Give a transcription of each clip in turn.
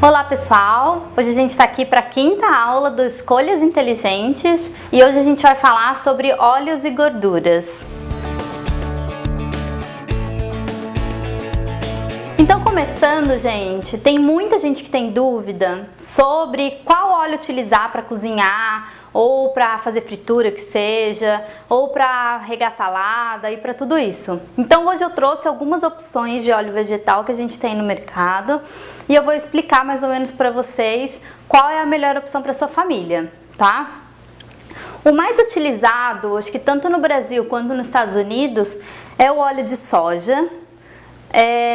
Olá pessoal, hoje a gente está aqui para a quinta aula do Escolhas Inteligentes e hoje a gente vai falar sobre óleos e gorduras. Então começando, gente, tem muita gente que tem dúvida sobre qual óleo utilizar para cozinhar ou para fazer fritura que seja, ou para regar salada e para tudo isso. Então hoje eu trouxe algumas opções de óleo vegetal que a gente tem no mercado e eu vou explicar mais ou menos para vocês qual é a melhor opção para sua família, tá? O mais utilizado, acho que tanto no Brasil quanto nos Estados Unidos, é o óleo de soja.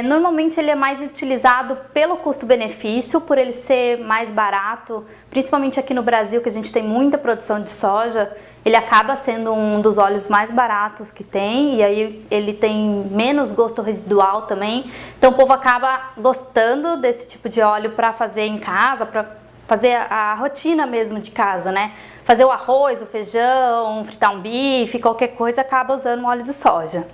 Normalmente ele é mais utilizado pelo custo-benefício, por ele ser mais barato, principalmente aqui no Brasil, que a gente tem muita produção de soja, ele acaba sendo um dos óleos mais baratos que tem, e aí ele tem menos gosto residual também, então o povo acaba gostando desse tipo de óleo para fazer em casa, para fazer a rotina mesmo de casa, né? Fazer o arroz, o feijão, fritar um bife, qualquer coisa, acaba usando óleo de soja.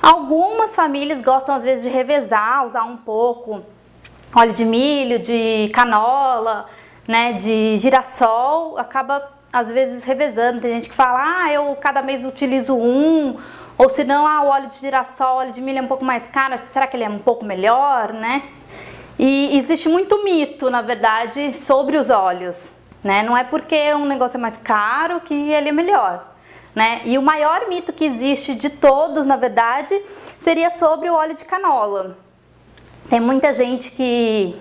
Algumas famílias gostam às vezes de revezar, usar um pouco óleo de milho, de canola, né, de girassol, acaba às vezes revezando. Tem gente que fala, eu cada mês utilizo um, ou se não, o óleo de girassol, óleo de milho é um pouco mais caro, será que ele é um pouco melhor, né? E existe muito mito, na verdade, sobre os óleos, né? Não é porque um negócio é mais caro que ele é melhor, né? E o maior mito que existe de todos, na verdade, seria sobre o óleo de canola. Tem muita gente que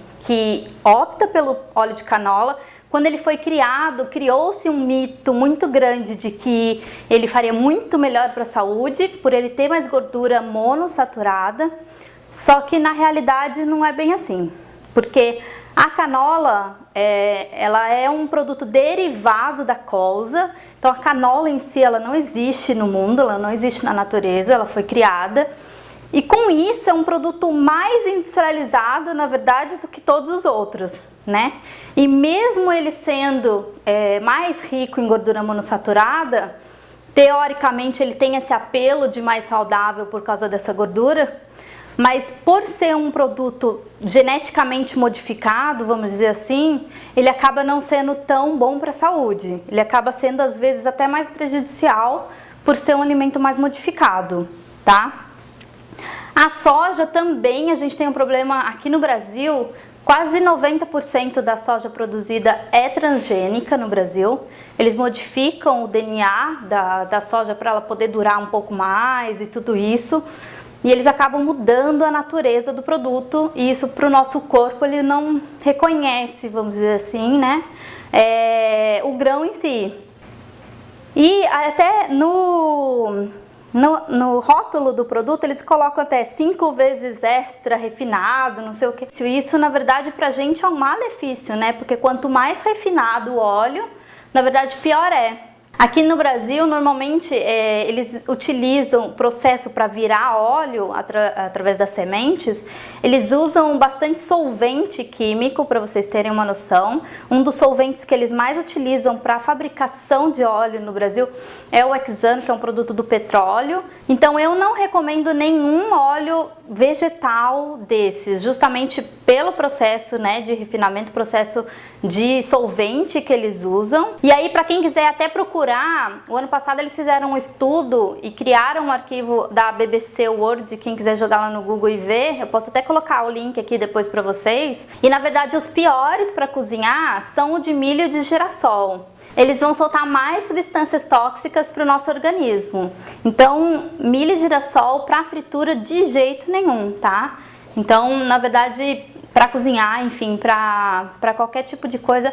opta pelo óleo de canola. Quando ele foi criado, criou-se um mito muito grande de que ele faria muito melhor para a saúde, por ele ter mais gordura monossaturada. Só que na realidade não é bem assim, porque a canola ela é um produto derivado da colza, então a canola em si ela não existe no mundo, ela não existe na natureza, ela foi criada e com isso é um produto mais industrializado na verdade do que todos os outros, né? E mesmo ele sendo mais rico em gordura monossaturada, teoricamente ele tem esse apelo de mais saudável por causa dessa gordura. Mas por ser um produto geneticamente modificado, vamos dizer assim, ele acaba não sendo tão bom para a saúde. Ele acaba sendo às vezes até mais prejudicial por ser um alimento mais modificado, tá? A soja também, a gente tem um problema aqui no Brasil, quase 90% da soja produzida é transgênica no Brasil. Eles modificam o DNA da soja para ela poder durar um pouco mais e tudo isso. E eles acabam mudando a natureza do produto e isso para o nosso corpo ele não reconhece, vamos dizer assim, né? O grão em si. E até no rótulo do produto eles colocam até 5 vezes extra refinado, não sei o que. Isso na verdade pra gente é um malefício, né? Porque quanto mais refinado o óleo, na verdade pior é. Aqui no Brasil, normalmente, eles utilizam o processo para virar óleo através das sementes. Eles usam bastante solvente químico, para vocês terem uma noção. Um dos solventes que eles mais utilizam para a fabricação de óleo no Brasil é o hexano, que é um produto do petróleo. Então, eu não recomendo nenhum óleo vegetal desses, justamente pelo processo, né, de refinamento, processo de solvente que eles usam. E aí, para quem quiser até procurar, o ano passado eles fizeram um estudo e criaram um arquivo da BBC World, quem quiser jogar lá no Google e ver, eu posso até colocar o link aqui depois para vocês. E na verdade os piores para cozinhar são o de milho e de girassol. Eles vão soltar mais substâncias tóxicas para o nosso organismo. Então, milho e girassol para fritura de jeito nenhum, tá? Então, na verdade, para cozinhar, enfim, para qualquer tipo de coisa,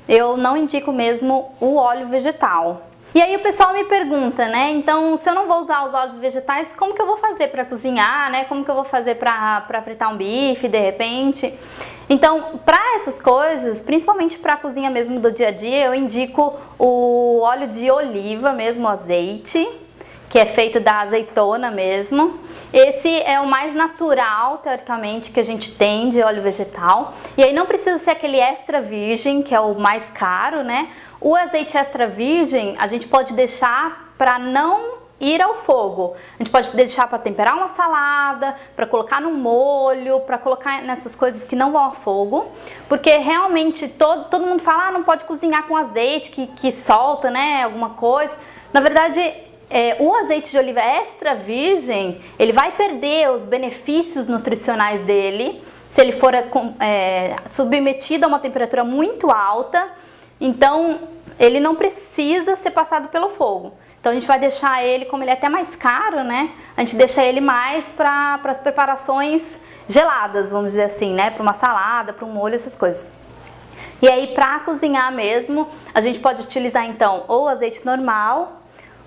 eu não indico mesmo o óleo vegetal. E aí o pessoal me pergunta, né? Então, se eu não vou usar os óleos vegetais, como que eu vou fazer para cozinhar, né? Como que eu vou fazer para fritar um bife, de repente? Então, para essas coisas, principalmente para a cozinha mesmo do dia a dia, eu indico o óleo de oliva mesmo, o azeite, que é feito da azeitona mesmo. Esse é o mais natural, teoricamente, que a gente tem de óleo vegetal. E aí não precisa ser aquele extra virgem, que é o mais caro, né? O azeite extra virgem, a gente pode deixar para não ir ao fogo. A gente pode deixar para temperar uma salada, para colocar no molho, para colocar nessas coisas que não vão ao fogo, porque realmente todo mundo fala, não pode cozinhar com azeite que solta, né, alguma coisa. Na verdade, o azeite de oliva extra virgem, ele vai perder os benefícios nutricionais dele se ele for submetido a uma temperatura muito alta. Então, ele não precisa ser passado pelo fogo. Então, a gente vai deixar ele, como ele é até mais caro, né? A gente deixa ele mais para as preparações geladas, vamos dizer assim, né? Para uma salada, para um molho, essas coisas. E aí, para cozinhar mesmo, a gente pode utilizar, então, ou azeite normal,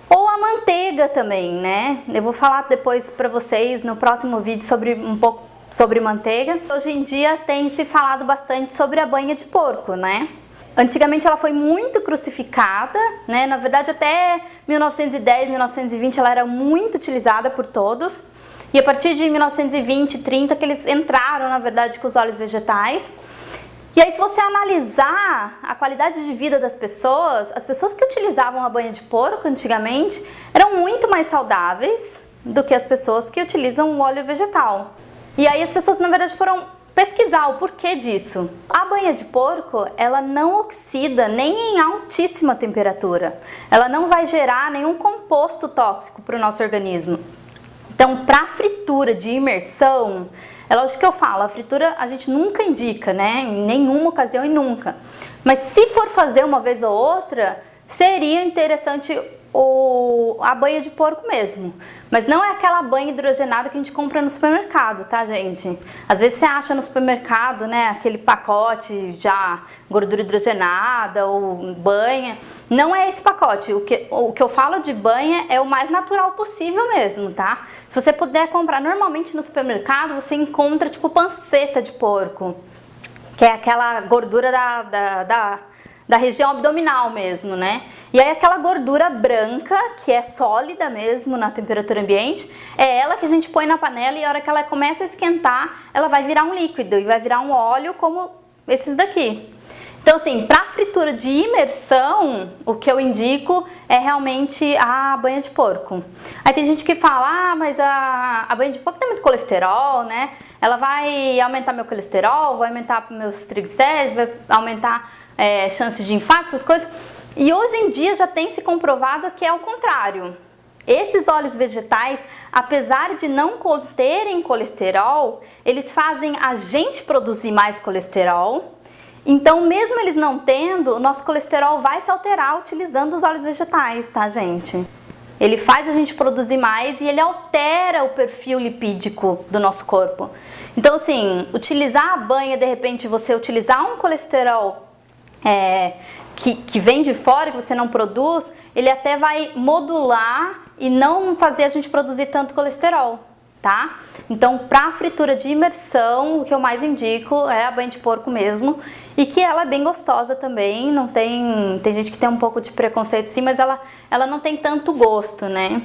ou a manteiga também, né? Eu vou falar depois para vocês no próximo vídeo um pouco sobre manteiga. Hoje em dia tem se falado bastante sobre a banha de porco, né? Antigamente ela foi muito crucificada, né? Na verdade até 1910, 1920 ela era muito utilizada por todos. E a partir de 1920, 30 que eles entraram, na verdade, com os óleos vegetais. E aí, se você analisar a qualidade de vida das pessoas, as pessoas que utilizavam a banha de porco antigamente eram muito mais saudáveis do que as pessoas que utilizam o óleo vegetal. E aí as pessoas, na verdade, foram pesquisar o porquê disso. A banha de porco, ela não oxida nem em altíssima temperatura. Ela não vai gerar nenhum composto tóxico para o nosso organismo. Então, para fritura de imersão, é lógico que eu falo, a fritura a gente nunca indica, né? Em nenhuma ocasião e nunca. Mas se for fazer uma vez ou outra, seria interessante a banha de porco mesmo. Mas não é aquela banha hidrogenada que a gente compra no supermercado, tá, gente? Às vezes você acha no supermercado, né, aquele pacote já gordura hidrogenada ou banha. Não é esse pacote. O que eu falo de banha é o mais natural possível mesmo, tá? Se você puder comprar normalmente no supermercado, você encontra tipo panceta de porco, que é aquela gordura da região abdominal mesmo, né? E aí aquela gordura branca, que é sólida mesmo na temperatura ambiente, é ela que a gente põe na panela e a hora que ela começa a esquentar, ela vai virar um líquido e vai virar um óleo como esses daqui. Então assim, para fritura de imersão, o que eu indico é realmente a banha de porco. Aí tem gente que fala, mas a banha de porco tem muito colesterol, né? Ela vai aumentar meu colesterol, vai aumentar meus triglicéridos, vai aumentar chance de infarto, essas coisas. E hoje em dia já tem se comprovado que é o contrário. Esses óleos vegetais, apesar de não conterem colesterol, eles fazem a gente produzir mais colesterol. Então, mesmo eles não tendo, o nosso colesterol vai se alterar utilizando os óleos vegetais, tá, gente? Ele faz a gente produzir mais e ele altera o perfil lipídico do nosso corpo. Então, assim, utilizar a banha, de repente, você utilizar um colesterol que vem de fora, que você não produz, ele até vai modular e não fazer a gente produzir tanto colesterol, tá? Então, para fritura de imersão, o que eu mais indico é a banha de porco mesmo, e que ela é bem gostosa também, não tem gente que tem um pouco de preconceito sim, mas ela não tem tanto gosto, né?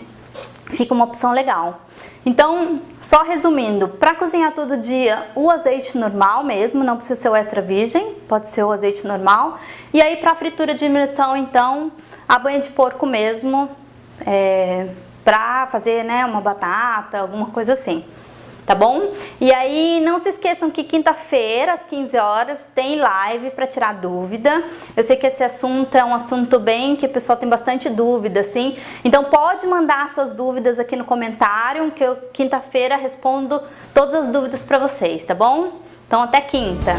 Fica uma opção legal. Então, só resumindo, para cozinhar todo dia, o azeite normal mesmo, não precisa ser o extra virgem, pode ser o azeite normal. E aí, para fritura de imersão, então, a banha de porco mesmo, para fazer, né, uma batata, alguma coisa assim. Tá bom? E aí, não se esqueçam que quinta-feira, às 15 horas, tem live para tirar dúvida. Eu sei que esse assunto é um assunto bem que o pessoal tem bastante dúvida, assim. Então, pode mandar suas dúvidas aqui no comentário, que eu, quinta-feira, respondo todas as dúvidas para vocês, tá bom? Então, até quinta!